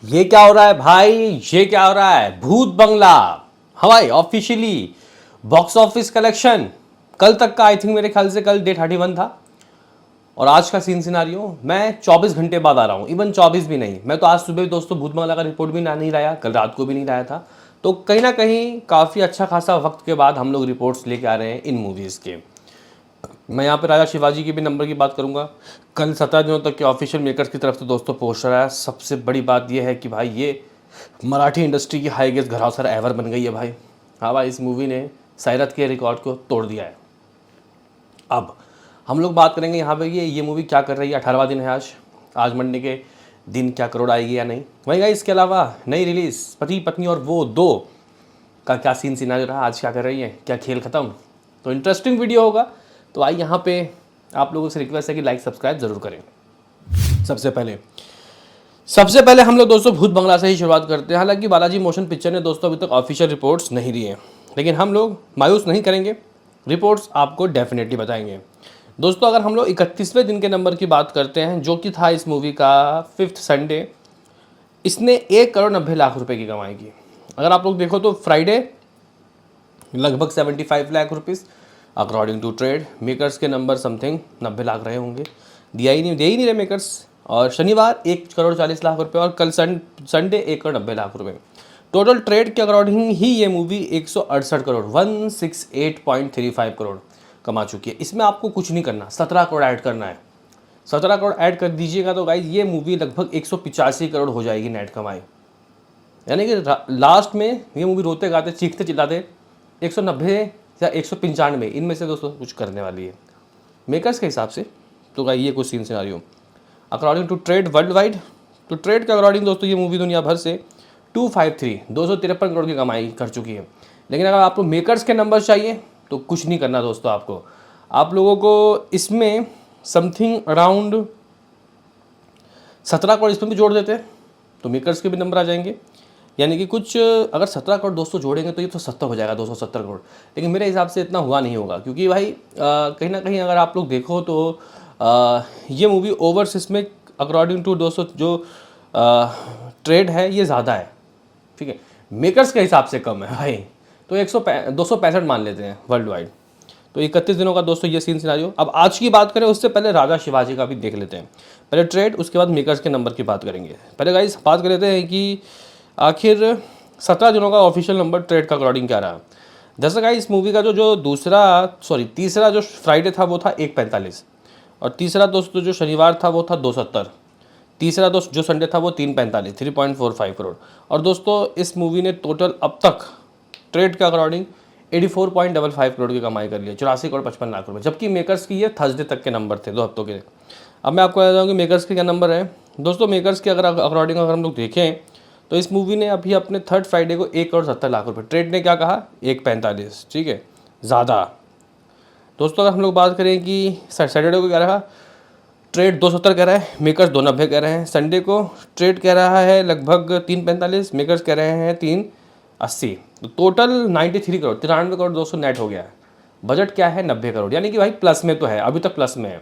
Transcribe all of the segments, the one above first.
ये क्या हो रहा है भाई? ये क्या हो रहा है? भूत बंगला हवाई ऑफिशियली बॉक्स ऑफिस कलेक्शन कल तक का, आई थिंक मेरे ख्याल से कल डे 31 था। और आज का सीन सिनारियो मैं 24 घंटे बाद आ रहा हूँ, इवन 24 भी नहीं। मैं तो आज सुबह दोस्तों भूत बंगला का रिपोर्ट भी नहीं लाया, कल रात को भी नहीं लाया था। तो कहीं ना कहीं काफ़ी अच्छा खासा वक्त के बाद हम लोग रिपोर्ट्स लेके आ रहे हैं इन मूवीज़ के। मैं यहाँ पे राजा शिवाजी के भी नंबर की बात करूँगा। कल 17 दिनों तक के ऑफिशियल मेकर्स की तरफ से दोस्तों पोस्टर आया। सबसे बड़ी बात यह है कि भाई ये मराठी इंडस्ट्री की हाईएस्ट घरावसर एवर बन गई है भाई। हाँ भाई, इस मूवी ने सायरत के रिकॉर्ड को तोड़ दिया है। अब हम लोग बात करेंगे यहाँ पे ये मूवी क्या कर रही है। 18वां दिन है आज मंडे के दिन क्या करोड़ आएगी या नहीं। वही गाइस, इसके अलावा नई रिलीज पति पत्नी और वो दो का क्या सीन सिनारियो रहा, आज क्या कर रही है, क्या खेल खत्म। तो इंटरेस्टिंग वीडियो होगा। तो आइए, यहाँ पे आप लोगों से रिक्वेस्ट है कि लाइक सब्सक्राइब जरूर करें। सबसे पहले हम लोग दोस्तों भूत बंगला से ही शुरुआत करते हैं। हालांकि बालाजी मोशन पिक्चर ने दोस्तों अभी तक ऑफिशियल रिपोर्ट्स नहीं दी हैं, लेकिन हम लोग मायूस नहीं करेंगे, रिपोर्ट्स आपको डेफिनेटली बताएंगे। दोस्तों अगर हम लोग 31वें दिन के नंबर की बात करते हैं, जो कि था इस मूवी का 5th संडे, इसने 1,90,00,000 रुपये की कमाई की। अगर आप लोग देखो तो फ्राइडे लगभग 75 lakh rupees according to trade. Makers के नंबर समथिंग 90 लाख रहे होंगे, दे ही नहीं रहे मेकर्स। और शनिवार 1,40,00,000 रुपये और कल संडे 1,90,00,000 रुपये। टोटल ट्रेड के अकॉर्डिंग ही ये मूवी 168 करोड़ 168.35 करोड़ कमा चुकी है। इसमें आपको कुछ नहीं करना, 17 करोड़ ऐड करना है। 17 करोड़ ऐड कर दीजिएगा तो गाइज ये मूवी लगभग 185 करोड़ हो जाएगी नेट कमाई। यानी कि लास्ट में ये मूवी रोते गाते चीखते चिल्लाते 190 या 195 इनमें से दोस्तों कुछ करने वाली है मेकर्स के हिसाब से। तो गाइस ये कुछ scene scenario according to trade world wide. तो ट्रेड के अकॉर्डिंग दोस्तों ये मूवी दुनिया भर से 253 करोड़ की कमाई कर चुकी है। लेकिन अगर आपको मेकर्स के नंबर चाहिए तो कुछ नहीं करना दोस्तों, आप लोगों को इसमें समथिंग अराउंड 17 करोड़ इसमें भी जोड़ देते हैं तो मेकर्स के भी नंबर आ जाएंगे। यानी कि कुछ अगर 17 करोड़ दोस्तों जोड़ेंगे तो ये तो 70 हो जाएगा, 270 करोड़। लेकिन मेरे हिसाब से इतना हुआ नहीं होगा, क्योंकि भाई कहीं ना कहीं अगर आप लोग देखो तो ये मूवी ओवरसीज में अकॉर्डिंग टू दोस्तों जो ट्रेड है ये ज़्यादा है, ठीक है, मेकर्स के हिसाब से कम है भाई। तो 265 मान लेते हैं वर्ल्ड वाइड। तो 31 दिनों का दोस्तों ये सीन सिनारियो। अब आज की बात करें उससे पहले राजा शिवाजी का भी देख लेते हैं। पहले ट्रेड, उसके बाद मेकर्स के नंबर की बात करेंगे। पहले गाइस बात कर लेते हैं कि आखिर 17 दिनों का ऑफिशियल नंबर ट्रेड का अकॉर्डिंग क्या रहा। जैसा का इस मूवी का जो तीसरा जो फ्राइडे था वो था 145, और तीसरा दोस्तों जो शनिवार था वो था 270, तीसरा दोस्त जो संडे था वो 345 3.45 करोड़। और दोस्तों इस मूवी ने टोटल अब तक ट्रेड के अकॉर्डिंग 84.55 करोड़ की कमाई कर लिया, 84 करोड़ 55 लाख रुपये। जबकि मेकर्स की ये थर्सडे तक के नंबर थे, 2 हफ्तों के। अब मैं आपको बता दूँ कि मेकर्स के क्या नंबर है। दोस्तों मेकर्स के अकॉर्डिंग अगर हम लोग देखें तो इस मूवी ने अभी अपने 3rd फ्राइडे को 1,70,00,000 रुपये, ट्रेड ने क्या कहा 1,45, ठीक है, ज़्यादा। दोस्तों अगर हम लोग बात करें कि सैटरडे को क्या रहा, ट्रेड 270 कह रहा है, मेकर्स 290 कह रहे हैं। संडे को ट्रेड कह रहा है लगभग 345, मेकर्स कह रहे हैं 380। तो टोटल 93 करोड़ 93 करोड़ दोस्तों नेट हो गया है। बजट क्या है 90 करोड़, यानी कि भाई प्लस में तो है, अभी तक प्लस में है।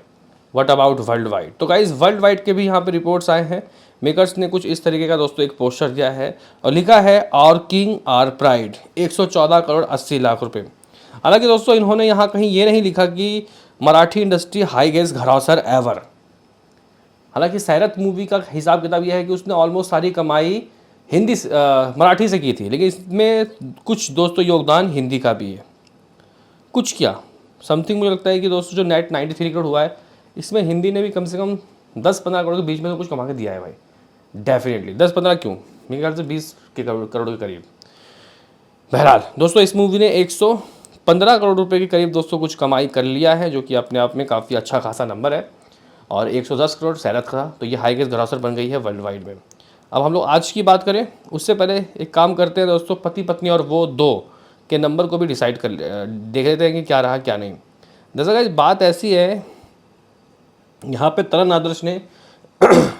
What about world wide? तो गाइज वर्ल्ड वाइड के भी यहाँ पे रिपोर्ट्स आए हैं। मेकर्स ने कुछ इस तरीके का दोस्तों एक पोस्टर दिया है और लिखा है our king our pride, 114 crore 80 lakh रुपए। हालांकि दोस्तों इन्होंने यहाँ कहीं ये नहीं लिखा कि मराठी इंडस्ट्री हाईएस्ट घरावसर एवर। हालांकि सैरत मूवी का हिसाब किताब यह है कि उसने ऑलमोस्ट सारी कमाई मराठी से की थी, लेकिन इसमें कुछ दोस्तों योगदान हिंदी का भी है। कुछ क्या समथिंग मुझे लगता है कि दोस्तों जो नेट 93 करोड़ हुआ है, इसमें हिंदी ने भी कम से कम 10-15 करोड़ के बीच में तो कुछ कमा के दिया है भाई। डेफिनेटली 10-15 क्यों, मेरे ख्याल से 20 करोड़ के करीब। बहरहाल दोस्तों इस मूवी ने 115 करोड़ रुपए के करीब दोस्तों कुछ कमाई कर लिया है, जो कि अपने आप में काफ़ी अच्छा खासा नंबर है। और 110 करोड़ सैरत का, तो ये हाईएस्ट घरावसर बन गई है वर्ल्ड वाइड में। अब हम लोग आज की बात करें उससे पहले एक काम करते हैं दोस्तों, पति पत्नी और वो दो के नंबर को भी डिसाइड कर देख लेते हैं कि क्या रहा क्या नहीं। जैसा कि बात ऐसी है, यहाँ पे तरन आदर्श ने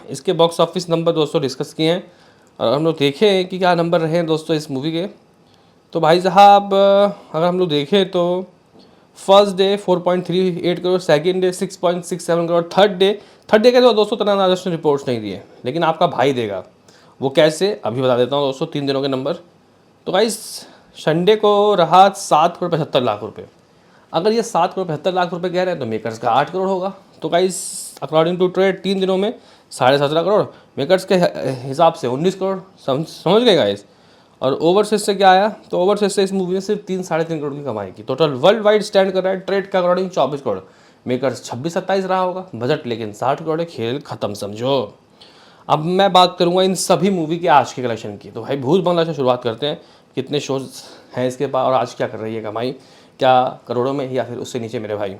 इसके बॉक्स ऑफिस नंबर दोस्तों डिस्कस किए हैं और हम लोग देखें कि क्या नंबर रहे हैं दोस्तों इस मूवी के। तो भाई साहब अगर हम लोग देखें तो first day 4.38 crore, second day 6.67 crore, third day के तो दोस्तों तरन आदर्श ने रिपोर्ट्स नहीं दिए, लेकिन आपका भाई देगा वो कैसे अभी बता देता हूँ दोस्तों 3 दिनों के नंबर। तो गाइस संडे को रहा 7,75,00,000 रुपये। अगर ये 7,75,00,000 रुपये कह रहे हैं तो मेकर्स का 8 करोड़ होगा। तो गाइस अकॉर्डिंग टू ट्रेड 3 दिनों में 17.5 करोड़, मेकर्स के हिसाब से 19 करोड़। समझ गए गाइस। और ओवरसीज से क्या आया, तो ओवरसीज से इस मूवी ने सिर्फ 3-3.5 करोड़ की कमाई की। टोटल वर्ल्ड वाइड स्टैंड कर रहा है ट्रेड के अकॉर्डिंग 24 करोड़, मेकर्स 26-27 रहा होगा, बजट लेकिन 60 करोड़ है। खेल खत्म समझो। अब मैं बात करूंगा इन सभी मूवी के आज के कलेक्शन की। तो भाई भूत बंगला से शुरुआत करते हैं। कितने शोज हैं इसके पास और आज क्या कर रही है कमाई, क्या करोड़ों में या फिर उससे नीचे मेरे भाई।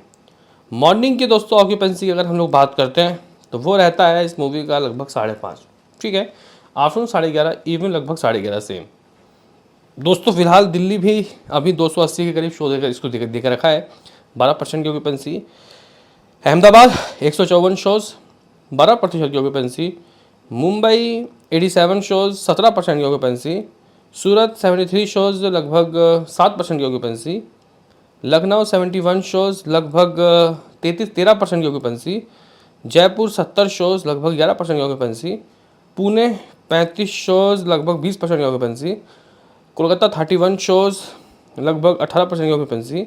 मॉर्निंग की दोस्तों ऑक्यूपेंसी की अगर हम लोग बात करते हैं तो वो रहता है इस मूवी का लगभग 5.5, ठीक है। आफ्टरनून 11:30, इवनिंग लगभग 11:30 सेम। दोस्तों फिलहाल दिल्ली भी अभी 280 के करीब शो देकर इसको देकर रखा है, 12% की ऑक्यूपेंसी। अहमदाबाद 154 शोज़, 12% की ऑक्यूपेंसी। मुंबई 87 शोज़, 17% की ऑक्यूपेंसी। सूरत 73 शोज़, लगभग 7% की ऑक्यूपेंसी। लखनऊ 71 शोज़, लगभग 13% की ऑक्यूपेंसी। जयपुर 70 शोज़, लगभग 11% की ऑक्यूपेंसी। पुणे 35 शोज़, लगभग 20% की ऑक्यूपेंसी। कोलकाता 31 शोज़, लगभग 18% की ऑक्यूपेंसी।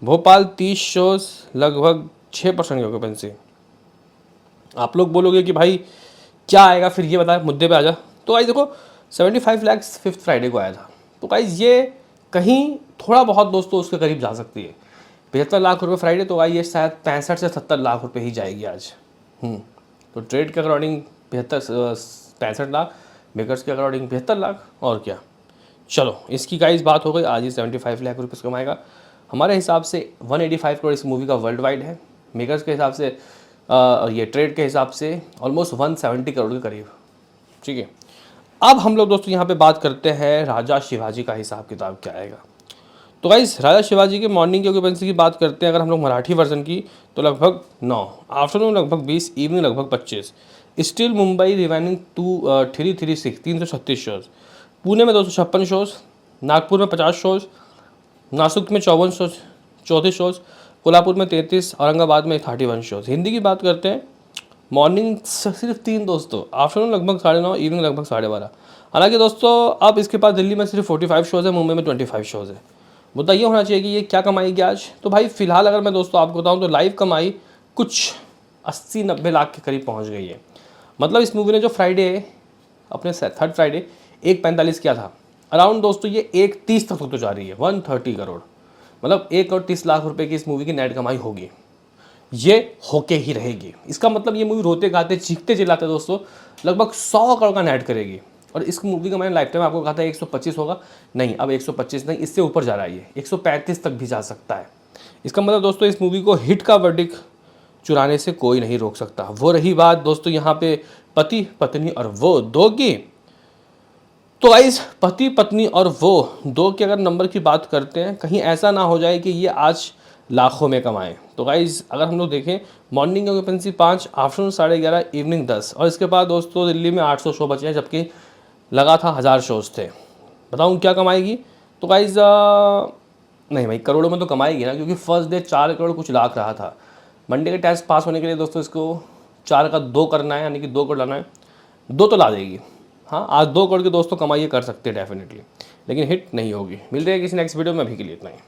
भोपाल 30 शोज़, लगभग 6% की ऑक्यूपेंसी। आप लोग बोलोगे कि भाई क्या आएगा फिर, ये बताए मुद्दे पे आ जा। तो भाई देखो 75 लाख 5th फ्राइडे को आया था। तो गाइस ये कहीं थोड़ा बहुत दोस्तों उसके करीब जा सकती है। 75 लाख रुपये फ्राइडे, तो भाई ये शायद 65 से 70 लाख रुपये ही जाएगी आज। तो ट्रेड के अकॉर्डिंग 65 लाख, मेकर्स के अकॉर्डिंग 75 लाख, और क्या। चलो इसकी गाइस बात हो गई। आज ही 75 लाख रुपये कमाएगा। हमारे हिसाब से 185 करोड़ इस मूवी का वर्ल्ड वाइड है। मेकर्स के हिसाब से ये ट्रेड के हिसाब से ऑलमोस्ट 170 करोड़ के करीब, ठीक है। अब हम लोग दोस्तों यहाँ पे बात करते हैं राजा शिवाजी का हिसाब किताब क्या आएगा। तो गाइस राजा शिवाजी के मॉर्निंग की ऑक्यूपेंसी की बात करते हैं अगर हम लोग मराठी वर्जन की, तो लगभग 9, आफ्टरनून लगभग 20, इवनिंग लगभग 25। स्टिल मुंबई रिवाइनिंग 336 336 शोज़। पुणे में 256 शोज़, नागपुर में 50 शोज़, नासिक में 34 शोज़, कोल्हापुर में 33, औरंगाबाद में 31 शोज़। हिंदी की बात करते हैं, मॉर्निंग सिर्फ 3 दोस्तों, आफ्टरनून लगभग 9:30, इवनिंग लगभग 12:30। हालांकि दोस्तों अब इसके पास दिल्ली में सिर्फ 45 शोज़ है, मुंबई में 25 शोज़ है। मुद्दा ये होना चाहिए कि ये क्या कमाएगी आज। तो भाई फिलहाल अगर मैं दोस्तों आपको बताऊँ तो लाइव कमाई कुछ 80-90 लाख के करीब पहुँच गई है। मतलब इस मूवी ने जो फ्राइडे अपने 3rd फ्राइडे 1:45 किया था, अराउंड दोस्तों ये 1:30 तक तो जा रही है, 130 करोड़। मतलब 1,30 लाख रुपए की इस मूवी की नेट कमाई होगी, ये होके ही रहेगी। इसका मतलब ये मूवी रोते गाते चीखते चिल्लाते दोस्तों लगभग 100 करोड़ का नेट करेगी। और इस मूवी का मैंने लाइफ टाइम आपको कहा था 125 होगा, नहीं अब 125 नहीं, इससे ऊपर जा रहा है, ये 135 तक भी जा सकता है। इसका मतलब दोस्तों इस मूवी को हिट का वर्डिक्ट चुराने से कोई नहीं रोक सकता। वो रही बात दोस्तों यहाँ पे पति पत्नी और वो दो की, तो गाइस पति पत्नी और वो दो के अगर नंबर की बात करते हैं, कहीं ऐसा ना हो जाए कि ये आज लाखों में कमाएं। तो गाइस अगर हम लोग देखें, मॉर्निंग ऑक्यूपेंसी 5, आफ्टरनून 11:30, इवनिंग 10, और इसके बाद दोस्तों दिल्ली में 800 शो बचे हैं, जबकि लगा था 1000 शोज़ थे। बताऊँ क्या कमाएगी। तो गाइस नहीं भाई करोड़ों में तो कमाएगी ना, क्योंकि फर्स्ट डे 4 करोड़ कुछ लाख रहा था। मंडे के टेस्ट पास होने के लिए दोस्तों इसको 4 का 2 करना है, यानी कि 2 करोड़ लाना है। 2 तो ला देगी, हाँ आज 2 करोड़ के दोस्तों कमाई कर सकते हैं डेफिनेटली, लेकिन हिट नहीं होगी। मिलते हैं किसी नेक्स्ट वीडियो में, अभी के लिए इतना ही।